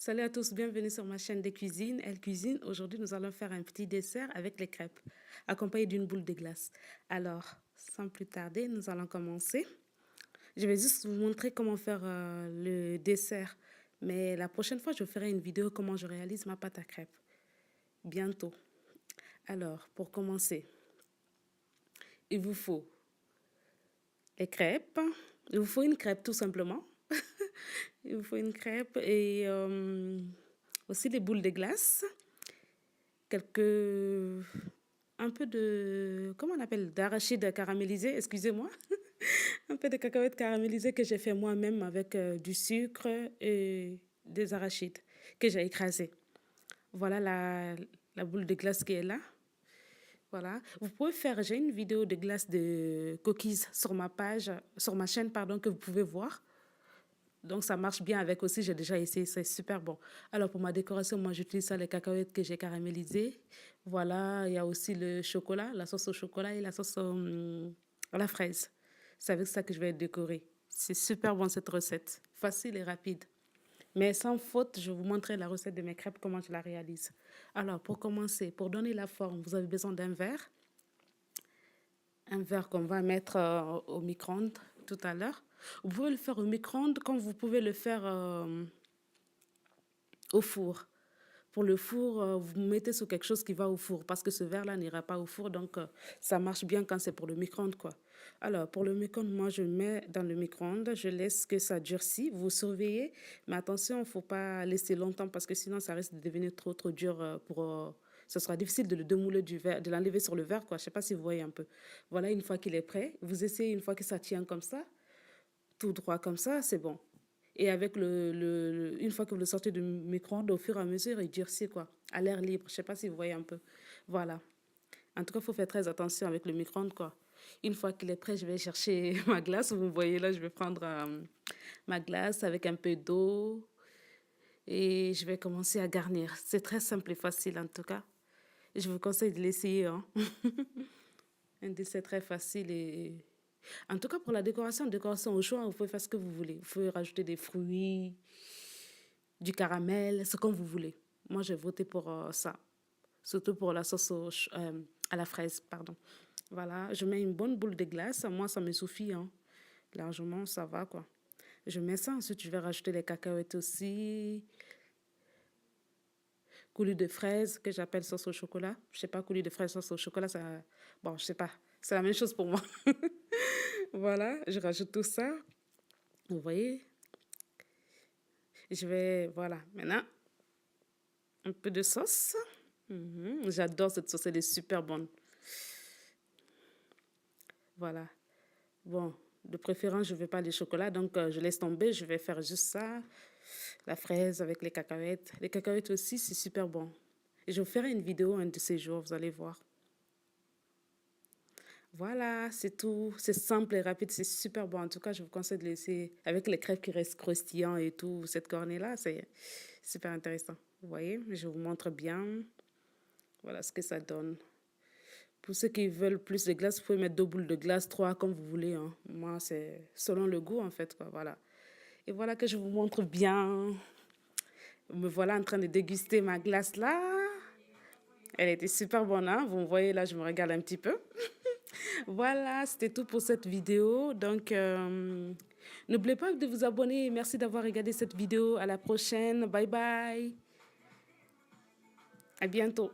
Salut à tous, bienvenue sur ma chaîne de cuisine, Elle Cuisine. Aujourd'hui, nous allons faire un petit dessert avec les crêpes, accompagné d'une boule de glace. Alors, sans plus tarder, nous allons commencer. Je vais juste vous montrer comment faire le dessert. Mais la prochaine fois, je ferai une vidéo comment je réalise ma pâte à crêpes. Bientôt. Alors, pour commencer, il vous faut les crêpes. Il vous faut une crêpe tout simplement. Il vous faut une crêpe et aussi des boules de glace. Quelques... Un peu de... Comment on appelle? D'arachide caramélisé, excusez-moi. Un peu de cacahuètes caramélisées que j'ai fait moi-même avec du sucre et des arachides que j'ai écrasées. Voilà la boule de glace qui est là. Voilà. Vous pouvez faire, j'ai une vidéo de glace de cookies sur ma page, sur ma chaîne, pardon, que vous pouvez voir. Donc, ça marche bien avec aussi, j'ai déjà essayé, c'est super bon. Alors, pour ma décoration, moi, j'utilise ça, les cacahuètes que j'ai caramélisées. Voilà, il y a aussi le chocolat, la sauce au chocolat et la sauce à la fraise. C'est avec ça que je vais décorer. C'est super bon, cette recette. Facile et rapide. Mais sans faute, je vous montrerai la recette de mes crêpes, comment je la réalise. Alors, pour commencer, pour donner la forme, vous avez besoin d'un verre. Un verre qu'on va mettre au micro-ondes tout à l'heure. Vous pouvez le faire au micro-ondes comme vous pouvez le faire au four. Pour le four, vous mettez sur quelque chose qui va au four parce que ce verre-là n'ira pas au four. Donc, ça marche bien quand c'est pour le micro-ondes, quoi. Alors, pour le micro-ondes, moi, je mets dans le micro-ondes. Je laisse que ça durcisse. Vous surveillez. Mais attention, il ne faut pas laisser longtemps parce que sinon, ça risque de devenir trop, trop dur pour... ce sera difficile de le démouler du verre, de l'enlever sur le verre, quoi. Je ne sais pas si vous voyez un peu. Voilà, une fois qu'il est prêt, vous essayez une fois que ça tient comme ça, tout droit comme ça, c'est bon. Et avec une fois que vous le sortez du micro-ondes, au fur et à mesure, il durcit, quoi, à l'air libre. Je ne sais pas si vous voyez un peu. Voilà. En tout cas, il faut faire très attention avec le micro-ondes, quoi. Une fois qu'il est prêt, je vais chercher ma glace. Vous voyez là, je vais prendre ma glace avec un peu d'eau et je vais commencer à garnir. C'est très simple et facile, en tout cas. Je vous conseille de l'essayer, hein. Un dessert très facile et... En tout cas, pour la décoration au choix, vous pouvez faire ce que vous voulez. Vous pouvez rajouter des fruits, du caramel, ce que vous voulez. Moi, j'ai voté pour ça. Surtout pour la sauce à la fraise, pardon. Voilà, je mets une bonne boule de glace. Moi, ça me suffit, hein. Largement, ça va, quoi. Je mets ça. Ensuite, je vais rajouter les cacahuètes aussi. Coulis de fraises, que j'appelle sauce au chocolat. Je sais pas, coulis de fraises, sauce au chocolat, ça... Bon, je sais pas. C'est la même chose pour moi. Voilà, je rajoute tout ça. Vous voyez? Je vais... Voilà, maintenant, un peu de sauce. J'adore cette sauce, elle est super bonne. Voilà. Bon, de préférence, je ne veux pas les chocolats, donc je laisse tomber. Je vais faire juste ça. La fraise avec les cacahuètes. Les cacahuètes aussi, c'est super bon. Et je vous ferai une vidéo un de ces jours, vous allez voir. Voilà, c'est tout. C'est simple et rapide, c'est super bon. En tout cas, je vous conseille de laisser avec les crêpes qui restent croustillants et tout. Cette cornée-là, c'est super intéressant. Vous voyez, je vous montre bien. Voilà ce que ça donne. Pour ceux qui veulent plus de glace, vous pouvez mettre 2 boules de glace, 3, comme vous voulez, hein. Moi, c'est selon le goût, en fait, quoi. Voilà. Et voilà que je vous montre bien. Me voilà en train de déguster ma glace là. Elle était super bonne, hein. Vous me voyez là, je me régale un petit peu. Voilà, c'était tout pour cette vidéo. Donc, n'oubliez pas de vous abonner. Merci d'avoir regardé cette vidéo. À la prochaine. Bye bye. À bientôt.